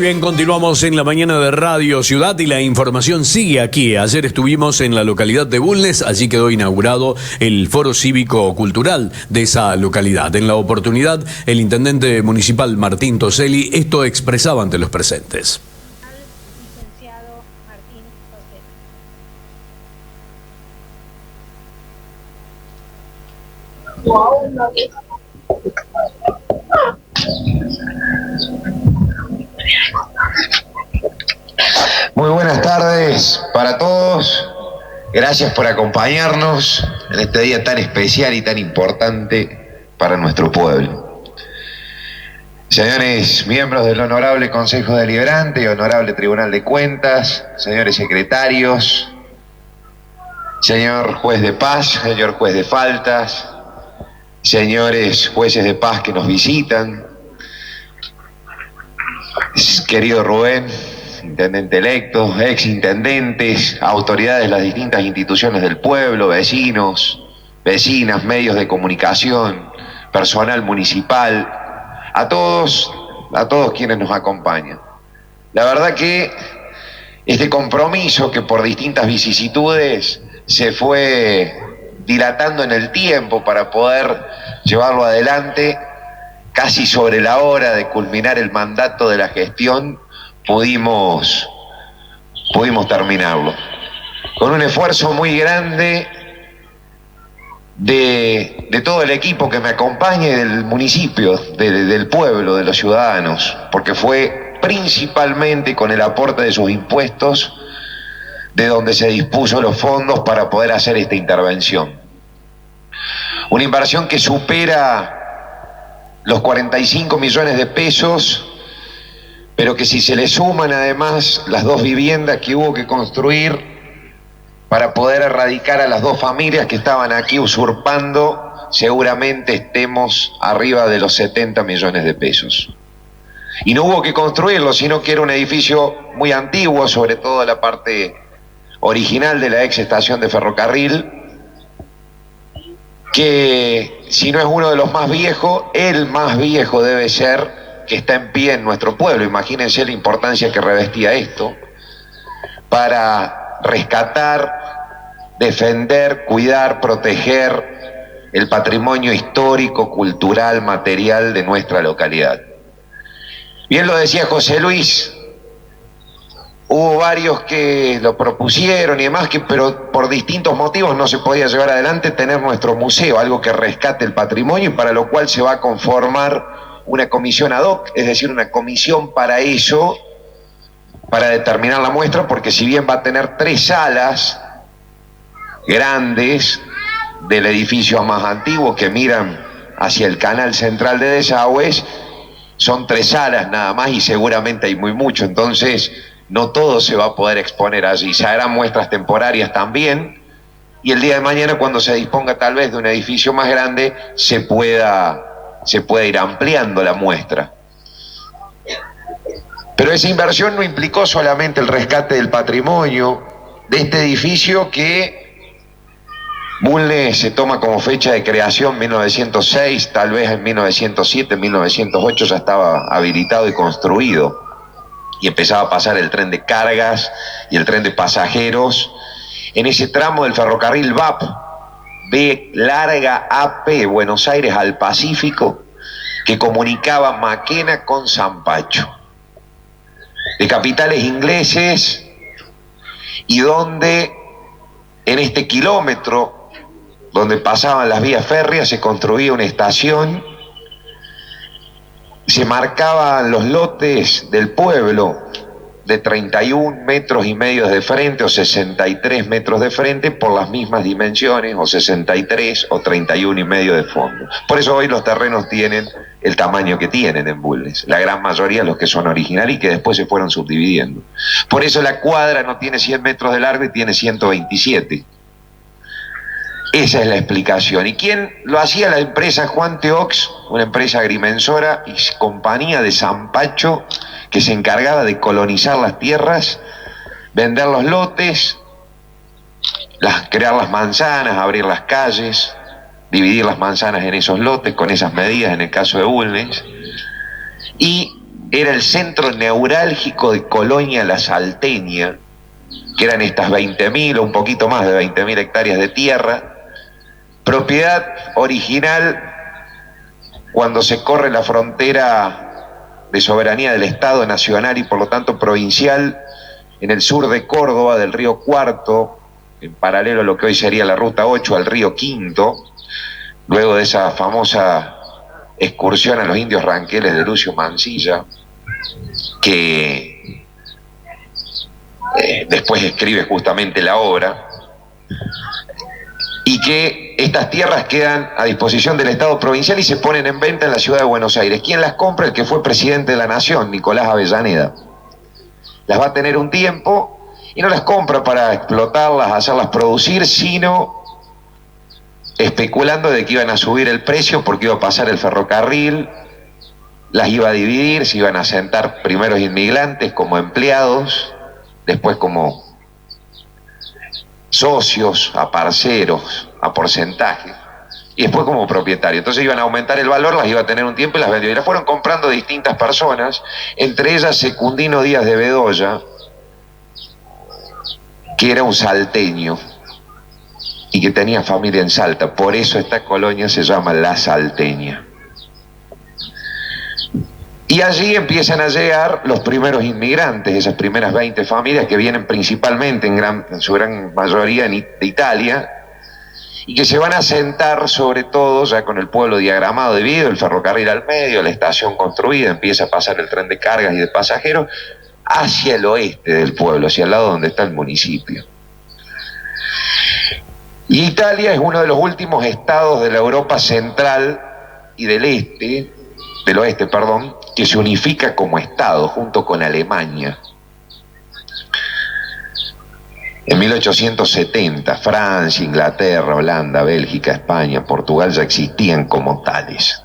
bien, continuamos en la mañana de Radio Ciudad y la información sigue aquí. Ayer estuvimos en la localidad de Bulnes, allí quedó inaugurado el Foro Cívico-Cultural de esa localidad. En la oportunidad, el intendente municipal Martín Toselli esto expresaba ante los presentes. Licenciado Martín Toselli. Muy buenas tardes para todos. Gracias por acompañarnos en este día tan especial y tan importante para nuestro pueblo. Señores miembros del Honorable Consejo Deliberante y Honorable Tribunal de Cuentas, señores secretarios, señor juez de paz, señor juez de faltas, señores jueces de paz que nos visitan, querido Rubén, intendente electo, ex intendentes, autoridades de las distintas instituciones del pueblo, vecinos, vecinas, medios de comunicación, personal municipal, a todos quienes nos acompañan. La verdad que este compromiso que por distintas vicisitudes se fue dilatando en el tiempo para poder llevarlo adelante, casi sobre la hora de culminar el mandato de la gestión, pudimos terminarlo. Con un esfuerzo muy grande de todo el equipo que me acompaña y del municipio, del pueblo, de los ciudadanos, porque fue principalmente con el aporte de sus impuestos de donde se dispuso los fondos para poder hacer esta intervención. Una inversión que supera los 45 millones de pesos, pero que si se le suman además las 2 viviendas que hubo que construir para poder erradicar a las 2 familias que estaban aquí usurpando, seguramente estemos arriba de los 70 millones de pesos. Y no hubo que construirlo, sino que era un edificio muy antiguo, sobre todo la parte original de la ex estación de ferrocarril, que si no es uno de los más viejos, el más viejo debe ser, que está en pie en nuestro pueblo. Imagínense la importancia que revestía esto para rescatar, defender, cuidar, proteger el patrimonio histórico, cultural, material de nuestra localidad. Bien lo decía José Luis, hubo varios que lo propusieron y demás, pero por distintos motivos no se podía llevar adelante tener nuestro museo, algo que rescate el patrimonio, y para lo cual se va a conformar una comisión ad hoc, es decir, una comisión para eso, para determinar la muestra, porque si bien va a tener 3 salas grandes del edificio más antiguo que miran hacia el canal central de desagües, son 3 salas nada más y seguramente hay muy mucho, entonces no todo se va a poder exponer allí, se harán muestras temporarias también, y el día de mañana, cuando se disponga tal vez de un edificio más grande, se pueda ir ampliando la muestra. Pero esa inversión no implicó solamente el rescate del patrimonio de este edificio que Bulnes se toma como fecha de creación 1906, tal vez en 1907, 1908 ya estaba habilitado y construido, y empezaba a pasar el tren de cargas y el tren de pasajeros en ese tramo del ferrocarril VAP, B larga AP, Buenos Aires al Pacífico, que comunicaba Maquena con Zampacho, de capitales ingleses, y donde en este kilómetro donde pasaban las vías férreas se construía una estación, se marcaban los lotes del pueblo de 31 metros y medio de frente o 63 metros de frente por las mismas dimensiones, o 63 o 31 y medio de fondo. Por eso hoy los terrenos tienen el tamaño que tienen en Bulnes, la gran mayoría los que son originales y que después se fueron subdividiendo. Por eso la cuadra no tiene 100 metros de largo y tiene 127. Esa es la explicación. ¿Y quién lo hacía? La empresa Juan Teox, una empresa agrimensora y compañía de Zampacho, que se encargaba de colonizar las tierras, vender los lotes, crear las manzanas, abrir las calles, dividir las manzanas en esos lotes con esas medidas en el caso de Bulnes, y era el centro neurálgico de Colonia La Salteña, que eran estas 20.000 o un poquito más de 20.000 hectáreas de tierra, propiedad original cuando se corre la frontera de soberanía del Estado nacional y por lo tanto provincial en el sur de Córdoba, del río Cuarto, en paralelo a lo que hoy sería la ruta 8 al río Quinto, luego de esa famosa excursión a los indios ranqueles de Lucio Mansilla, que después escribe justamente la obra, y que estas tierras quedan a disposición del Estado provincial y se ponen en venta en la ciudad de Buenos Aires. ¿Quién las compra? El que fue presidente de la Nación, Nicolás Avellaneda. Las va a tener un tiempo y no las compra para explotarlas, hacerlas producir, sino especulando de que iban a subir el precio porque iba a pasar el ferrocarril, las iba a dividir, se iban a sentar primeros inmigrantes como empleados, después como socios, a parceros, a porcentaje, y después como propietario. Entonces iban a aumentar el valor, las iba a tener un tiempo y las vendió. Y las fueron comprando distintas personas, entre ellas Secundino Díaz de Bedoya, que era un salteño y que tenía familia en Salta. Por eso esta colonia se llama La Salteña. Y allí empiezan a llegar los primeros inmigrantes, esas primeras 20 familias que vienen principalmente en su gran mayoría de Italia, y que se van a sentar sobre todo ya con el pueblo diagramado, dividido, el ferrocarril al medio, la estación construida, empieza a pasar el tren de cargas y de pasajeros hacia el oeste del pueblo, hacia el lado donde está el municipio. Y Italia es uno de los últimos estados de la Europa central y del oeste, que se unifica como estado junto con Alemania. En 1870, Francia, Inglaterra, Holanda, Bélgica, España, Portugal ya existían como tales.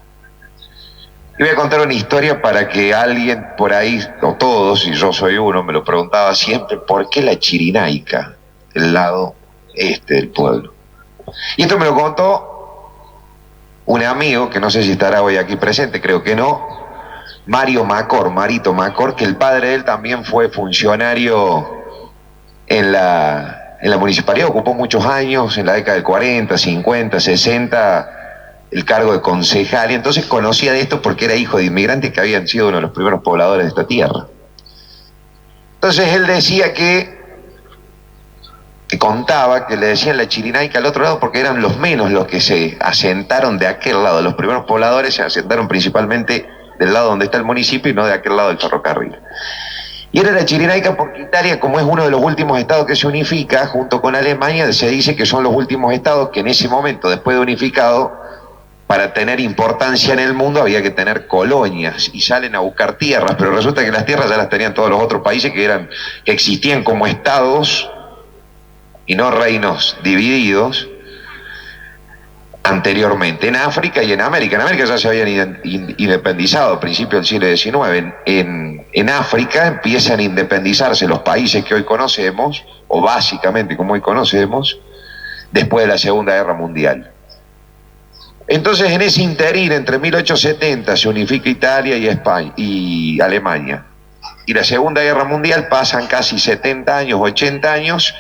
Y voy a contar una historia para que alguien por ahí, o todos, y yo soy uno, me lo preguntaba siempre, ¿por qué la Chirinaica, el lado este del pueblo? Y esto me lo contó un amigo, que no sé si estará hoy aquí presente, creo que no, Marito Macor, que el padre de él también fue funcionario en la municipalidad, ocupó muchos años, en la década del 40, 50, 60, el cargo de concejal, y entonces conocía de esto porque era hijo de inmigrantes que habían sido uno de los primeros pobladores de esta tierra. Entonces él decía que contaba que le decían la Chirinaica al otro lado porque eran los menos los que se asentaron de aquel lado. Los primeros pobladores se asentaron principalmente del lado donde está el municipio y no de aquel lado del ferrocarril. Y era la Chirinaica porque Italia, como es uno de los últimos estados que se unifica junto con Alemania, se dice que son los últimos estados que en ese momento, después de unificado, para tener importancia en el mundo había que tener colonias, y salen a buscar tierras, pero resulta que las tierras ya las tenían todos los otros países que existían como estados y no reinos divididos anteriormente, en África y en América. En América ya se habían independizado a principios del siglo XIX. En África empiezan a independizarse los países que hoy conocemos, o básicamente como hoy conocemos, después de la Segunda Guerra Mundial. Entonces, en ese interín, entre 1870 se unifica Italia y España y Alemania, y la Segunda Guerra Mundial pasan casi 70 años, 80 años,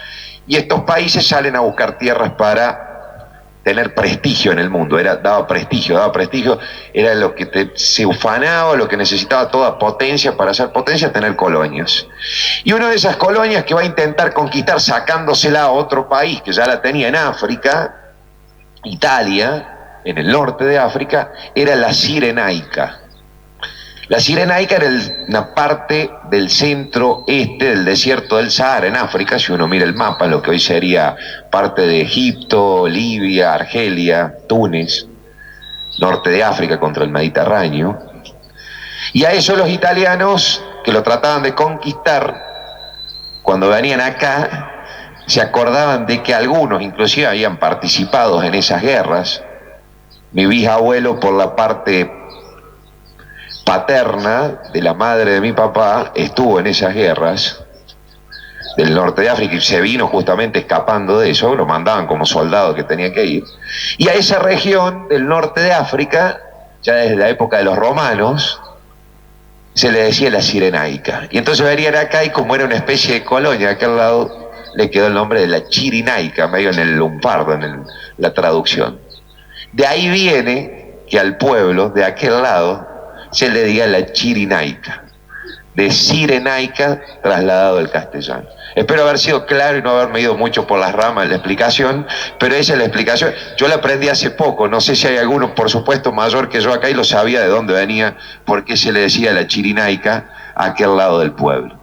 y estos países salen a buscar tierras para tener prestigio en el mundo. Daba prestigio, era lo que se ufanaba, lo que necesitaba toda potencia para ser potencia, tener colonias. Y una de esas colonias que va a intentar conquistar sacándosela a otro país que ya la tenía en África, Italia, en el norte de África, era la Cirenaica. La Cirenaica era una parte del centro-este del desierto del Sahara en África. Si uno mira el mapa, lo que hoy sería parte de Egipto, Libia, Argelia, Túnez, norte de África contra el Mediterráneo. Y a eso los italianos, que lo trataban de conquistar, cuando venían acá, se acordaban de que algunos inclusive habían participado en esas guerras. Mi bisabuelo, por la parte paterna de la madre de mi papá, estuvo en esas guerras del norte de África y se vino justamente escapando de eso, lo mandaban como soldado que tenía que ir. Y a esa región del norte de África, ya desde la época de los romanos, se le decía la Cirenaica. Y entonces venían acá y como era una especie de colonia, a aquel lado le quedó el nombre de la Chirinaica, medio en el lunfardo, en la traducción. De ahí viene que al pueblo de aquel lado se le diga la Chirinaica, de Cirenaica trasladado al castellano. Espero haber sido claro y no haberme ido mucho por las ramas de la explicación, pero esa es la explicación. Yo la aprendí hace poco, no sé si hay alguno, por supuesto, mayor que yo acá y lo sabía de dónde venía, por qué se le decía la Chirinaica a aquel lado del pueblo.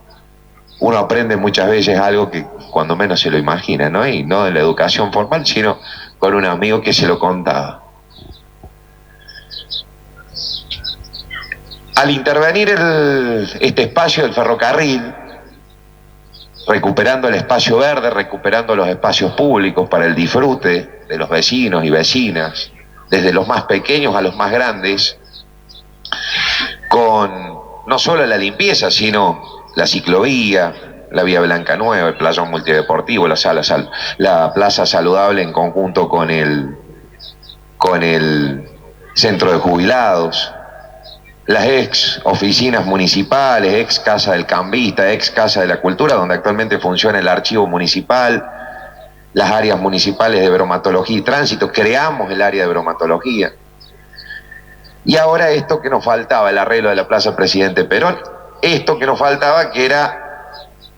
Uno aprende muchas veces algo que cuando menos se lo imagina, ¿no? Y no de la educación formal, sino con un amigo que se lo contaba. Al intervenir este espacio del ferrocarril, recuperando el espacio verde, recuperando los espacios públicos para el disfrute de los vecinos y vecinas, desde los más pequeños a los más grandes, con no solo la limpieza, sino la ciclovía, la Vía Blanca Nueva, el playón multideportivo, la plaza saludable en conjunto con el centro de jubilados, las ex oficinas municipales, ex casa del cambista, ex casa de la cultura, donde actualmente funciona el archivo municipal, las áreas municipales de bromatología y tránsito, creamos el área de bromatología. Y ahora esto que nos faltaba, el arreglo de la Plaza Presidente Perón, esto que nos faltaba, que era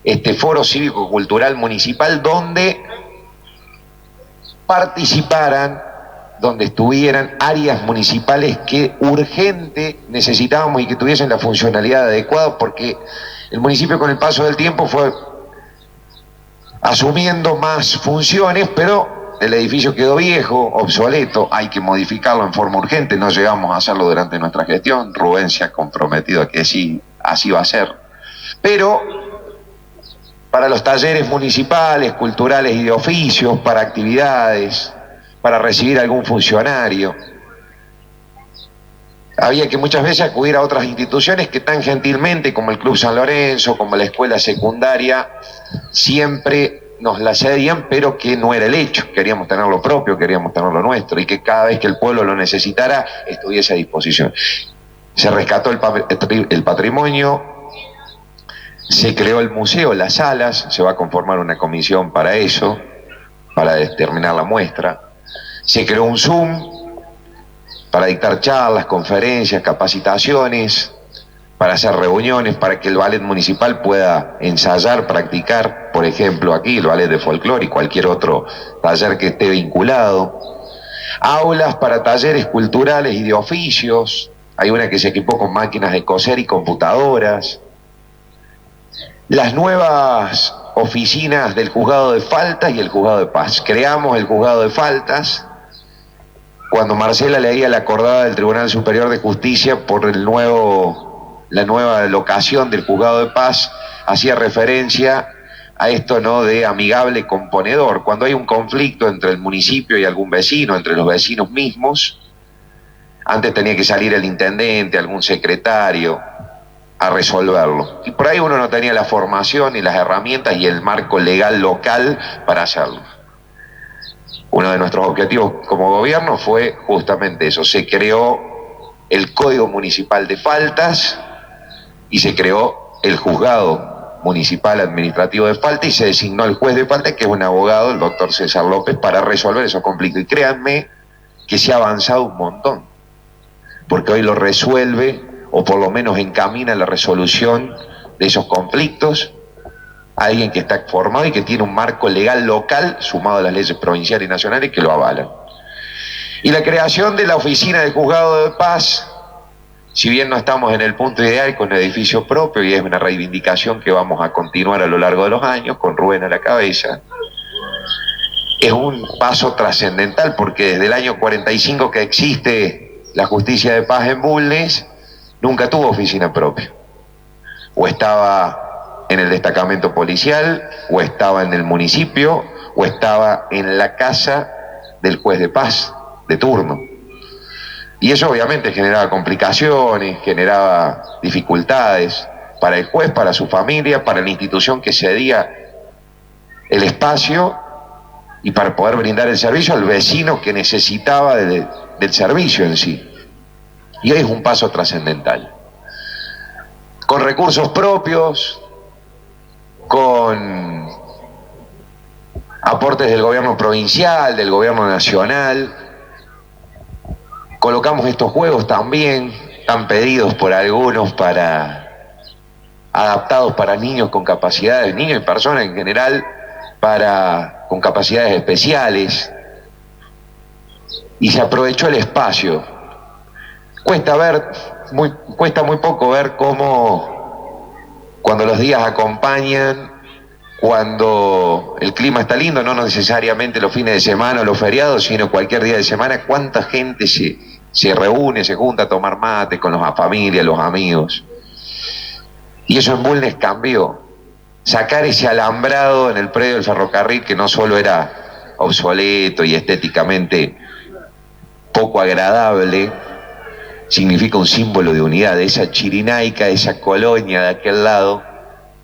este foro cívico-cultural municipal donde participaran, donde estuvieran áreas municipales que urgente necesitábamos y que tuviesen la funcionalidad adecuada, porque el municipio con el paso del tiempo fue asumiendo más funciones, pero el edificio quedó viejo, obsoleto, hay que modificarlo en forma urgente, no llegamos a hacerlo durante nuestra gestión, Rubén se ha comprometido a que sí, así va a ser, pero para los talleres municipales, culturales y de oficios, para actividades, para recibir algún funcionario, había que muchas veces acudir a otras instituciones que tan gentilmente, como el Club San Lorenzo, como la escuela secundaria, siempre nos la cedían, pero que no era el hecho. Queríamos tener lo propio, queríamos tener lo nuestro, y que cada vez que el pueblo lo necesitara, estuviese a disposición. Se rescató el patrimonio, se creó el museo, las salas, se va a conformar una comisión para eso, para determinar la muestra. Se creó un Zoom para dictar charlas, conferencias, capacitaciones, para hacer reuniones, para que el ballet municipal pueda ensayar, practicar, por ejemplo aquí el ballet de folclore y cualquier otro taller que esté vinculado. Aulas para talleres culturales y de oficios, hay una que se equipó con máquinas de coser y computadoras. Las nuevas oficinas del juzgado de faltas y el juzgado de paz. Creamos el juzgado de faltas. Cuando Marcela leía la acordada del Tribunal Superior de Justicia por la nueva locación del juzgado de paz, hacía referencia a esto, ¿no?, de amigable componedor. Cuando hay un conflicto entre el municipio y algún vecino, entre los vecinos mismos, antes tenía que salir el intendente, algún secretario, a resolverlo. Y por ahí uno no tenía la formación y las herramientas y el marco legal local para hacerlo. Uno de nuestros objetivos como gobierno fue justamente eso. Se creó el Código Municipal de Faltas y se creó el Juzgado Municipal Administrativo de Falta y se designó el juez de falta, que es un abogado, el doctor César López, para resolver esos conflictos. Y créanme que se ha avanzado un montón, porque hoy lo resuelve, o por lo menos encamina la resolución de esos conflictos, alguien que está formado y que tiene un marco legal local sumado a las leyes provinciales y nacionales que lo avalan. Y la creación de la oficina del juzgado de paz, si bien no estamos en el punto ideal con el edificio propio, y es una reivindicación que vamos a continuar a lo largo de los años, con Rubén a la cabeza, es un paso trascendental, porque desde el año 45 que existe la justicia de paz en Bulnes, nunca tuvo oficina propia. O estaba en el destacamento policial, o estaba en el municipio, o estaba en la casa del juez de paz de turno. Y eso obviamente generaba complicaciones, generaba dificultades para el juez, para su familia, para la institución que cedía el espacio y para poder brindar el servicio al vecino que necesitaba del servicio en sí. Y hoy es un paso trascendental. con recursos propios, con aportes del gobierno provincial, del gobierno nacional. Colocamos estos juegos también, tan pedidos por algunos, adaptados para niños con capacidades, niños y personas en general, con capacidades especiales, y se aprovechó el espacio. Cuesta muy poco ver cómo, cuando los días acompañan, cuando el clima está lindo, no necesariamente los fines de semana o los feriados, sino cualquier día de semana, cuánta gente se reúne, se junta a tomar mate con la familia, los amigos. Y eso en Bulnes cambió. Sacar ese alambrado en el predio del ferrocarril, que no solo era obsoleto y estéticamente poco agradable, significa un símbolo de unidad. Esa chirinaica, esa colonia de aquel lado,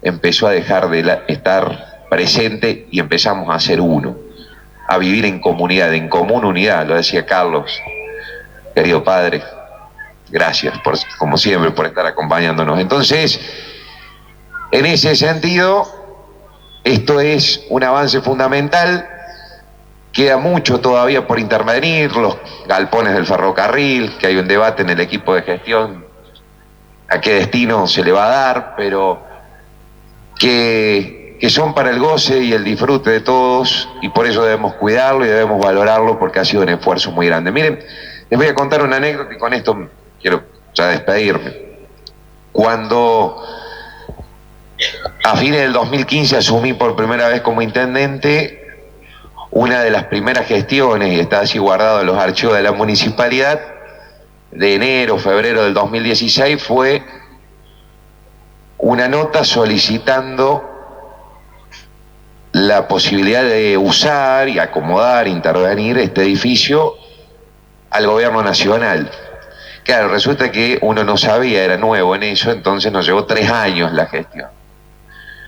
empezó a dejar de estar presente y empezamos a ser uno, a vivir en comunidad, en común unidad. Lo decía Carlos, querido padre, gracias como siempre por estar acompañándonos. Entonces, en ese sentido, esto es un avance fundamental. Queda mucho todavía por intervenir, los galpones del ferrocarril, que hay un debate en el equipo de gestión a qué destino se le va a dar, pero que son para el goce y el disfrute de todos, y por eso debemos cuidarlo y debemos valorarlo, porque ha sido un esfuerzo muy grande. Miren, les voy a contar una anécdota y con esto quiero ya despedirme. Cuando a fines del 2015 asumí por primera vez como intendente, una de las primeras gestiones, y está así guardado en los archivos de la municipalidad, de enero, febrero del 2016, fue una nota solicitando la posibilidad de usar y acomodar, intervenir este edificio al gobierno nacional. Claro, resulta que uno no sabía, era nuevo en eso, entonces nos llevó 3 años la gestión.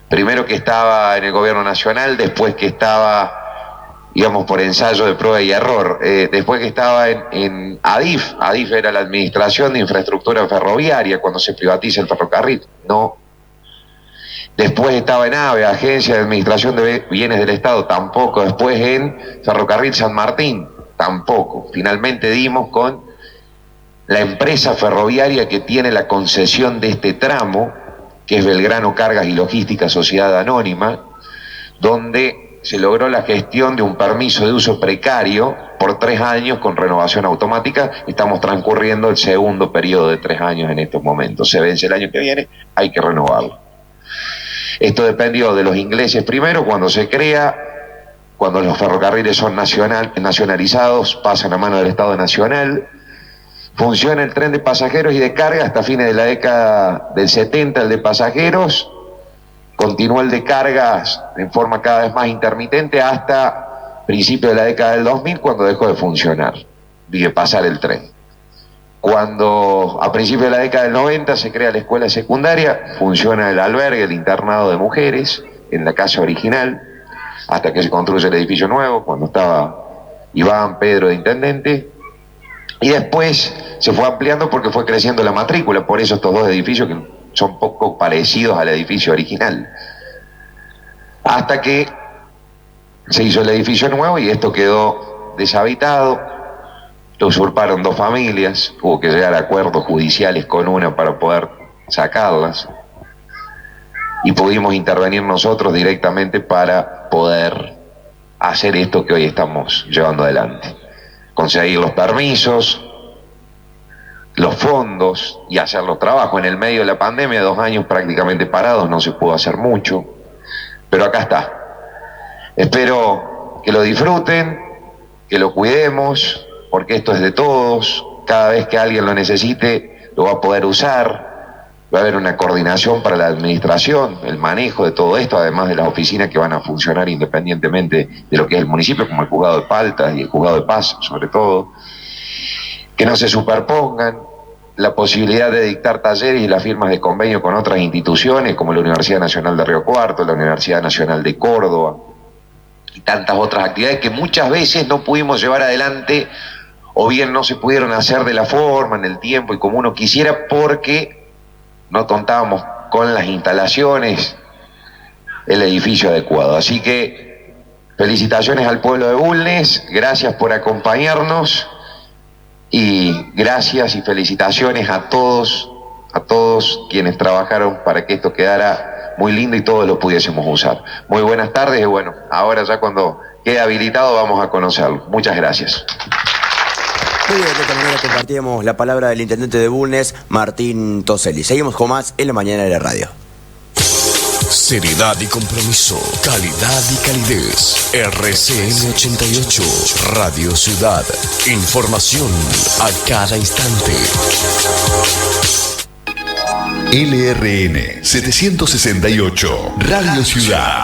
Primero que estaba en el gobierno nacional, después que estaba, íbamos por ensayo de prueba y error, después que estaba en ADIF. ADIF era la Administración de Infraestructura Ferroviaria, cuando se privatiza el ferrocarril, no. Después estaba en AVE, Agencia de Administración de Bienes del Estado, tampoco. Después en Ferrocarril San Martín, tampoco. Finalmente dimos con la empresa ferroviaria que tiene la concesión de este tramo, que es Belgrano Cargas y Logística Sociedad Anónima, donde se logró la gestión de un permiso de uso precario por 3 años con renovación automática. Estamos transcurriendo el segundo periodo de 3 años en estos momentos. Se vence el año que viene, hay que renovarlo. Esto dependió de los ingleses primero, cuando se crea, cuando los ferrocarriles son nacionalizados, pasan a mano del Estado Nacional. Funciona el tren de pasajeros y de carga hasta fines de la década del 70, el de pasajeros. Continuó el de cargas en forma cada vez más intermitente hasta principios de la década del 2000, cuando dejó de funcionar, de pasar el tren. Cuando a principios de la década del 90 se crea la escuela secundaria, funciona el albergue, el internado de mujeres, en la casa original, hasta que se construye el edificio nuevo, cuando estaba Iván, Pedro de intendente, y después se fue ampliando porque fue creciendo la matrícula, por eso estos 2 edificios que son poco parecidos al edificio original. Hasta que se hizo el edificio nuevo y esto quedó deshabitado. Lo usurparon 2 familias, hubo que llegar a acuerdos judiciales con una para poder sacarlas, y pudimos intervenir nosotros directamente para poder hacer esto que hoy estamos llevando adelante. Conseguir los permisos, los fondos y hacer los trabajos. En el medio de la pandemia, 2 años prácticamente parados, no se pudo hacer mucho, pero acá está. Espero que lo disfruten, que lo cuidemos, porque esto es de todos. Cada vez que alguien lo necesite, lo va a poder usar. Va a haber una coordinación para la administración, el manejo de todo esto, además de las oficinas que van a funcionar independientemente de lo que es el municipio, como el juzgado de Paltas y el juzgado de Paz, sobre todo. Que no se superpongan, la posibilidad de dictar talleres y las firmas de convenio con otras instituciones, como la Universidad Nacional de Río Cuarto, la Universidad Nacional de Córdoba, y tantas otras actividades que muchas veces no pudimos llevar adelante, o bien no se pudieron hacer de la forma, en el tiempo y como uno quisiera, porque no contábamos con las instalaciones, el edificio adecuado. Así que felicitaciones al pueblo de Bulnes, gracias por acompañarnos y gracias y felicitaciones a todos quienes trabajaron para que esto quedara muy lindo y todos lo pudiésemos usar. Muy buenas tardes y bueno, ahora ya cuando quede habilitado vamos a conocerlo. Muchas gracias. Muy bien, de esta manera compartíamos la palabra del intendente de Bulnes, Martín Toselli. Seguimos con más en la mañana de la radio. Seriedad y compromiso, calidad y calidez. RCN 88, Radio Ciudad. Información a cada instante. LRN 768, Radio Ciudad.